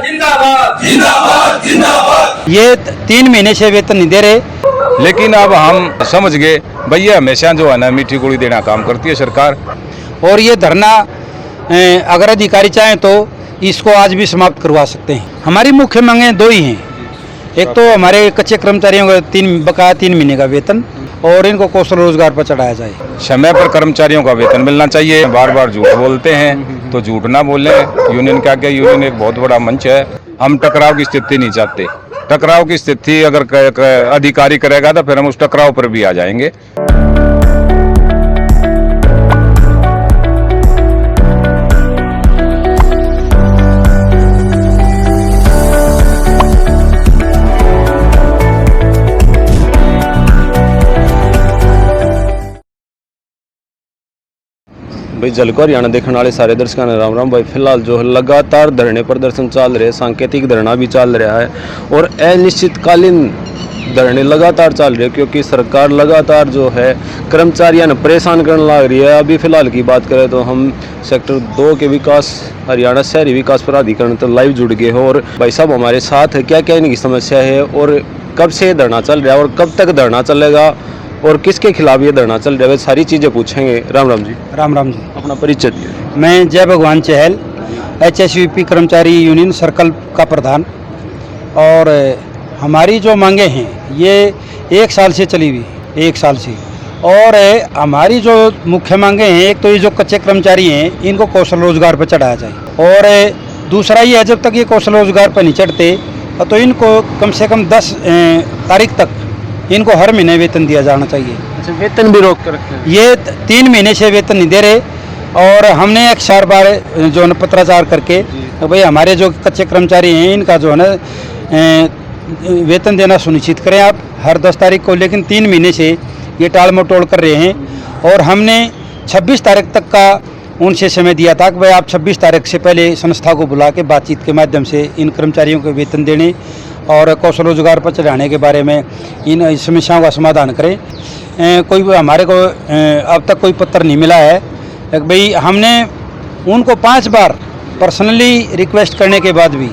जिंदाबाद जिंदाबाद जिंदाबाद। ये 3 महीने से वेतन नहीं दे रहे, लेकिन अब हम समझ गए भैया हमेशा जो है ना मीठी गोली देना काम करती है सरकार। और ये धरना अगर अधिकारी चाहें तो इसको आज भी समाप्त करवा सकते हैं। हमारी मुख्य मांगें 2 ही हैं। एक तो हमारे कच्चे कर्मचारियों का 3 महीने का वेतन और इनको कौशल रोजगार पर चढ़ाया जाए। समय पर कर्मचारियों का वेतन मिलना चाहिए। बार बार झूठ बोलते हैं तो झूठ ना बोलें। यूनियन क्या क्या, यूनियन एक बहुत बड़ा मंच है। हम टकराव की स्थिति नहीं चाहते। टकराव की स्थिति अगर अधिकारी करेगा तो फिर हम उस टकराव पर भी आ जाएंगे। भाई झलको हरियाणा देखने वाले सारे दर्शकों ने राम राम। भाई फिलहाल जो है लगातार धरने प्रदर्शन चल रहे, सांकेतिक धरना भी चल रहा है और अनिश्चितकालीन धरने लगातार चल रहे, क्योंकि सरकार लगातार जो है कर्मचारियों ने परेशान करने लग रही है। अभी फिलहाल की बात करें तो हम सेक्टर 2 के विकास हरियाणा शहरी विकास प्राधिकरण तो लाइव जुड़ गए हो। और भाई साहब हमारे साथ है, क्या क्या इनकी समस्या है और कब से धरना चल रहा है और कब तक धरना चलेगा और किसके खिलाफ ये धरना चल रहा है, सारी चीज़ें पूछेंगे। राम राम जी। राम राम जी। अपना परिचय दिए। मैं जय भगवान चहल, HSVP कर्मचारी यूनियन सर्कल का प्रधान। और हमारी जो मांगे हैं ये 1 साल से चली हुई, 1 साल से। और हमारी जो मुख्य मांगे हैं, एक तो ये जो कच्चे कर्मचारी हैं इनको कौशल रोजगार पर चढ़ाया जाए, और दूसरा ये है जब तक ये कौशल रोजगार पर नहीं चढ़ते तो इनको कम से कम 10 तारीख तक इनको हर महीने वेतन दिया जाना चाहिए। अच्छा, वेतन भी रोक कर रखे हैं। ये 3 महीने से वेतन नहीं दे रहे, और हमने 4 बार जो है ना पत्राचार करके तो भाई हमारे जो कच्चे कर्मचारी हैं इनका जो है ना वेतन देना सुनिश्चित करें आप हर 10 तारीख को। लेकिन 3 महीने से ये टाल मटोल कर रहे हैं, और हमने 26 तारीख तक का उनसे समय दिया था कि भाई आप 26 तारीख से पहले संस्था को बुला के बातचीत के माध्यम से इन कर्मचारियों को वेतन देने और कौशल रोजगार पर चढ़ाने के बारे में इन समस्याओं का समाधान करें। कोई हमारे को अब तक कोई पत्र नहीं मिला है। भाई हमने उनको 5 बार पर्सनली रिक्वेस्ट करने के बाद भी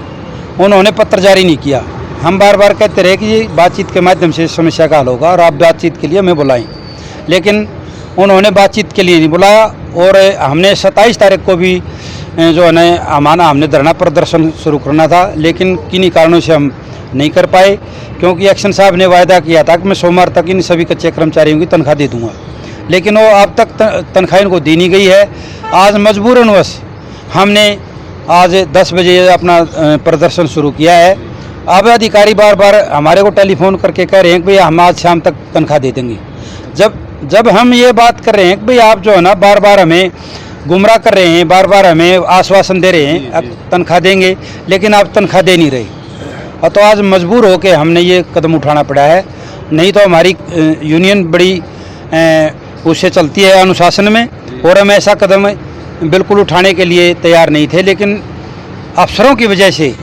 उन्होंने पत्र जारी नहीं किया। हम बार बार कहते रहे कि ये बातचीत के माध्यम से समस्या का हल होगा और आप बातचीत के लिए हमें बुलाएं, लेकिन उन्होंने बातचीत के लिए नहीं बुलाया। और हमने 27 तारीख को भी जो है ना हमने धरना प्रदर्शन शुरू करना था, लेकिन किन्हीं कारणों से हम नहीं कर पाए, क्योंकि एक्शन साहब ने वायदा किया था कि मैं सोमवार तक इन सभी कच्चे कर्मचारियों की तनख्वाह दे दूंगा, लेकिन वो अब तक तनख्वाह इनको दी नहीं गई है। आज मजबूरनवश हमने आज 10 बजे अपना प्रदर्शन शुरू किया है। अब अधिकारी बार बार हमारे को टेलीफोन करके कह रहे हैं कि भैया हम आज शाम तक तनख्वाह दे देंगे। जब हम ये बात कर रहे हैं कि भाई आप जो है ना बार बार हमें गुमराह कर रहे हैं, बार बार हमें आश्वासन दे रहे हैं अब तनख्वाह देंगे, लेकिन आप तनख्वाह दे नहीं रहे, और तो आज मजबूर होकर हमने ये कदम उठाना पड़ा है। नहीं तो हमारी यूनियन बड़ी उससे चलती है अनुशासन में, और हम ऐसा कदम बिल्कुल उठाने के लिए तैयार नहीं थे, लेकिन अफसरों की वजह से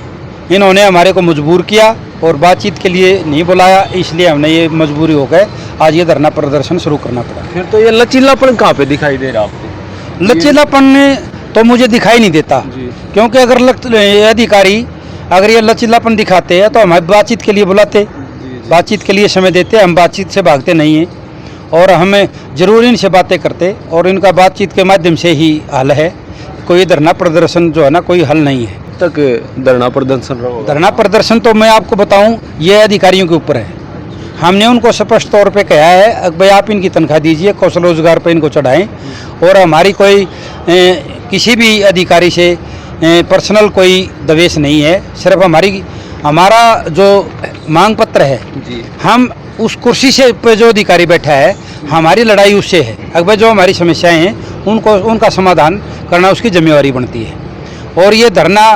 इन्होंने हमारे को मजबूर किया और बातचीत के लिए नहीं बुलाया, इसलिए हमने ये मजबूरी हो गए आज ये धरना प्रदर्शन शुरू करना पड़ा। फिर तो ये लचीलापन कहाँ पे दिखाई दे रहा आपको? लचीलापन तो मुझे दिखाई नहीं देता, क्योंकि अगर अधिकारी अगर ये लचीलापन दिखाते हैं तो हमारी बातचीत के लिए बुलाते, बातचीत के लिए समय देते। हम बातचीत से भागते नहीं हैं, और हमें जरूर इनसे बातें करते, और इनका बातचीत के माध्यम से ही हल है। कोई धरना प्रदर्शन जो है ना कोई हल नहीं है। तक धरना प्रदर्शन रहा? धरना प्रदर्शन तो मैं आपको बताऊं ये अधिकारियों के ऊपर है। हमने उनको स्पष्ट तौर पे कहा है भाई आप इनकी तनख्वाह दीजिए, कौशल रोजगार पे इनको चढ़ाएं, और हमारी कोई किसी भी अधिकारी से पर्सनल कोई दवेश नहीं है। सिर्फ हमारा जो मांग पत्र है जी, हम उस कुर्सी से पे जो अधिकारी बैठा है हमारी लड़ाई उससे है। अगर जो हमारी समस्याएं हैं उनका समाधान करना उसकी जिम्मेवारी बनती है। और ये धरना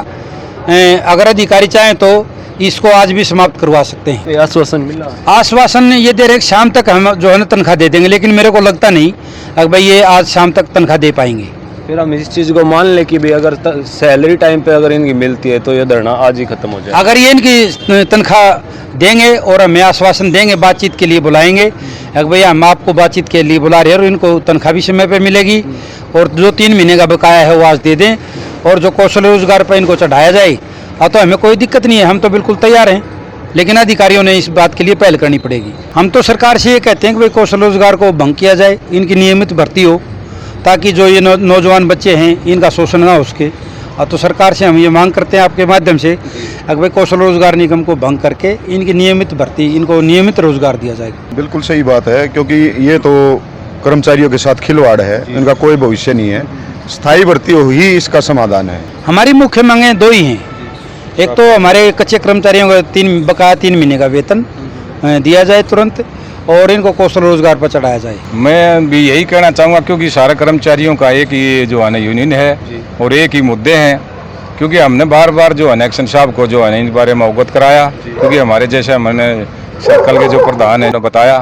अगर अधिकारी चाहें तो इसको आज भी समाप्त करवा सकते हैं। आश्वासन मिला? आश्वासन ये दे रहे शाम तक हम जो है ना तनख्वाह दे देंगे, लेकिन मेरे को लगता नहीं अगर भाई ये आज शाम तक तनख्वाह दे पाएंगे। फिर हम इस चीज़ को मान लें कि भाई अगर सैलरी टाइम पे अगर इनकी मिलती है तो ये धरना आज ही खत्म हो जाए। अगर ये इनकी तनख्वाह देंगे और हमें आश्वासन देंगे, बातचीत के लिए बुलाएंगे, अगर भैया हम आपको बातचीत के लिए बुला रहे हैं और इनको तनख्वाह भी समय पे मिलेगी, और जो 3 महीने का बकाया है वो आज दे दें, और जो कौशल रोजगार पर इनको चढ़ाया जाए हाँ, तो हमें कोई दिक्कत नहीं है, हम तो बिल्कुल तैयार हैं, लेकिन अधिकारियों ने इस बात के लिए पहल करनी पड़ेगी। हम तो सरकार से ये कहते हैं कि भाई कौशल रोजगार को भंग किया जाए, इनकी नियमित भर्ती हो, ताकि जो ये नौजवान बच्चे हैं इनका शोषण ना हो सके। और तो सरकार से हम ये मांग करते हैं आपके माध्यम से, अगर भाई कौशल रोजगार निगम को भंग करके इनकी नियमित भर्ती, इनको नियमित रोजगार दिया जाएगा। बिल्कुल सही बात है, क्योंकि ये तो कर्मचारियों के साथ खिलवाड़ है, इनका कोई भविष्य नहीं है। स्थायी भर्ती हो ही इसका समाधान है। हमारी मुख्य मांगें दो ही हैं। एक तो हमारे कच्चे कर्मचारियों को 3 महीने का वेतन दिया जाए तुरंत, और इनको कौशल रोजगार पर चढ़ाया जाए। मैं भी यही कहना चाहूँगा, क्योंकि सारे कर्मचारियों का एक ही जो है ना यूनियन है और एक ही मुद्दे हैं, क्योंकि हमने बार बार जो है ना एक्शन साहब को जो है ना इन बारे में अवगत कराया, क्योंकि हमारे जैसे मैंने सर्कल के जो प्रधान है बताया,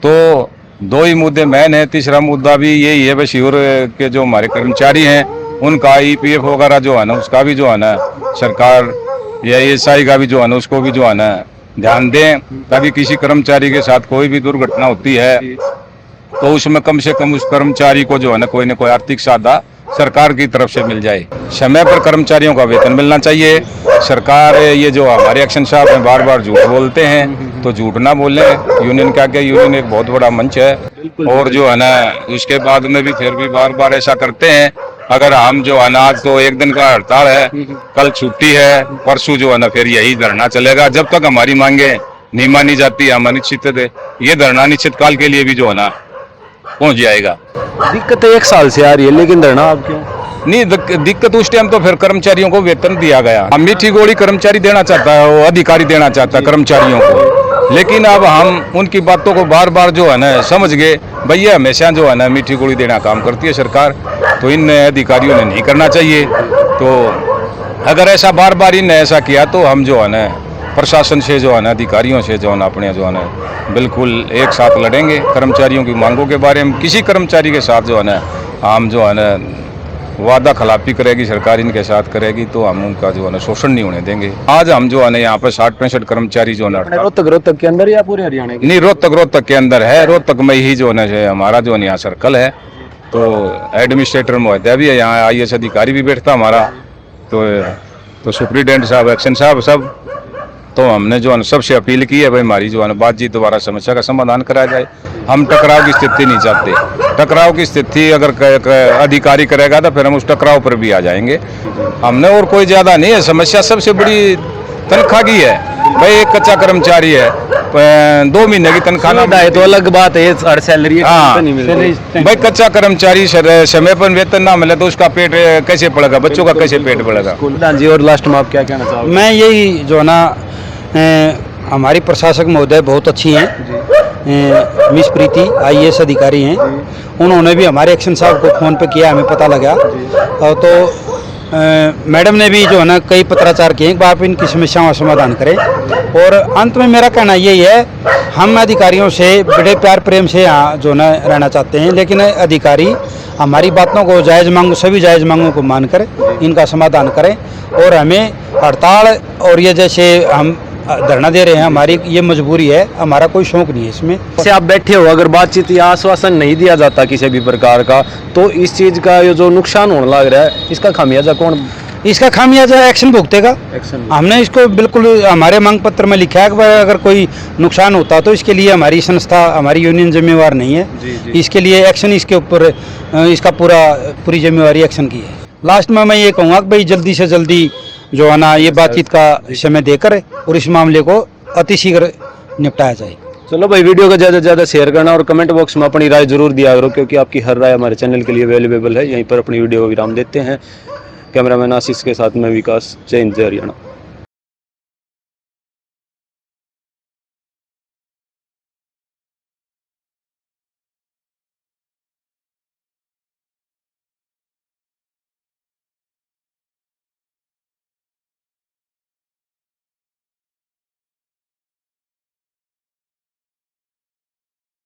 तो 2 ही मुद्दे मेन है। तीसरा मुद्दा भी यही है, भाई शिविर के जो हमारे कर्मचारी हैं उनका EPF वगैरह जो है ना उसका भी जो है ना सरकार या ESI का भी जो है ना उसको भी जो है ना ध्यान दें, ताकि किसी कर्मचारी के साथ कोई भी दुर्घटना होती है तो उसमें कम से कम उस कर्मचारी को जो है ना कोई आर्थिक सहायता सरकार की तरफ से मिल जाए। समय पर कर्मचारियों का वेतन मिलना चाहिए। सरकार ये जो हमारे एक्शन साहब हैं बार बार झूठ बोलते हैं, तो झूठ ना बोलें। यूनियन क्या यूनियन एक बहुत बड़ा मंच है, और जो है ना उसके बाद में भी फिर भी बार बार ऐसा करते हैं। अगर हम जो है ना आज तो 1 दिन का हड़ताल है, कल छुट्टी है, परसों जो है ना फिर यही धरना चलेगा जब तक हमारी मांगे नहीं मानी जाती। हम अनिश्चित ये धरना अनिश्चित काल के लिए भी जो है ना पहुंच जाएगा। दिक्कत 1 साल से आ रही है, लेकिन धरना आप क्यों? नहीं, दिक्कत उस टाइम तो फिर कर्मचारियों को वेतन दिया गया। हम मीठी गोली कर्मचारी देना चाहता है, वो अधिकारी देना चाहता है कर्मचारियों को, लेकिन अब हम उनकी बातों को बार बार जो है ना समझ गए, भैया हमेशा जो है ना मीठी गोली देना काम करती है सरकार, तो इन अधिकारियों ने नहीं करना चाहिए। तो अगर ऐसा बार बार इनने ऐसा किया तो हम जो है ना प्रशासन से जो है ना अधिकारियों से जो है ना अपने जो है ना बिल्कुल एक साथ लड़ेंगे। कर्मचारियों की मांगों के बारे में किसी कर्मचारी के साथ जो है ना हम जो है ना वादा खिलाफी करेगी सरकार इनके साथ करेगी, तो हम उनका जो है ना शोषण नहीं होने देंगे। आज हम जो है ना यहाँ पर 60-65 कर्मचारी जो है ना रोहतक के अंदर या पूरे हरियाणा के? नहीं, रोहतक के अंदर है। रोहतक में ही जो है ना हमारा जो है यहाँ सर्कल है, तो एडमिनिस्ट्रेटर महोदय भी है यहाँ, IAS अधिकारी भी बैठता हमारा, तो सुप्रिटेंडेंट साहब, एक्शन साहब सब। तो हमने जो है सबसे अपील की है भाई हमारी जो है बातचीत द्वारा समस्या का समाधान कराया जाए। हम टकराव की स्थिति नहीं चाहते। टकराव की स्थिति अगर अधिकारी करेगा तो फिर हम उस टकराव पर भी आ जाएंगे। हमने और कोई ज़्यादा नहीं है, समस्या सबसे बड़ी तनख्वाह की है। भाई एक कच्चा कर्मचारी है, 2 महीने की तनख्वाह ना है तो अलग बात है, और सैलरी हाँ नहीं मिलती। भाई कच्चा कर्मचारी समय पर वेतन ना मिले तो उसका पेट कैसे पड़ेगा, बच्चों का कैसे पेट पड़ेगा। प्रधान जी, और लास्ट में आप क्या कहना चाहोगे? मैं यही जो है ना हमारी प्रशासक महोदय बहुत अच्छी हैं, मिस प्रीति IAS अधिकारी हैं, उन्होंने भी हमारे एक्शन साहब को फ़ोन पे किया, हमें पता लगा, और तो मैडम ने भी जो है ना कई पत्राचार किए कि आप इनकी समस्याओं का समाधान करें। और अंत में मेरा कहना यही है, हम अधिकारियों से बड़े प्यार प्रेम से यहाँ जो ना रहना चाहते हैं, लेकिन अधिकारी हमारी बातों को सभी जायज़ मांगों को मानकर इनका समाधान करें। और हमें हड़ताल और ये जैसे हम धरना दे रहे हैं, हमारी ये मजबूरी है, हमारा कोई शौक नहीं है इसमें। जैसे आप बैठे हो, अगर बातचीत या आश्वासन नहीं दिया जाता किसी भी प्रकार का, तो इस चीज़ का ये जो नुकसान होने लग रहा है, इसका खामियाजा कौन? इसका खामियाजा एक्शन भुगतेगा। एक्शन हमने इसको बिल्कुल हमारे मांग पत्र में लिखा है कि अगर कोई नुकसान होता तो इसके लिए हमारी संस्था, हमारी यूनियन जिम्मेवार नहीं है। इसके लिए एक्शन, इसके ऊपर इसका पूरी जिम्मेवारी एक्शन की है। लास्ट में मैं ये कहूँगा कि भाई जल्दी से जल्दी जो है ना ये बातचीत का समय देकर और इस मामले को अतिशीघ्र निपटाया जाए। चलो भाई, वीडियो को ज़्यादा से ज़्यादा शेयर करना और कमेंट बॉक्स में अपनी राय जरूर दिया करो, क्योंकि आपकी हर राय हमारे चैनल के लिए वैल्यूएबल है। यहीं पर अपनी वीडियो को विराम देते हैं। कैमरामैन आशीष के साथ मैं विकास, जय हिंद, जय हरियाणा।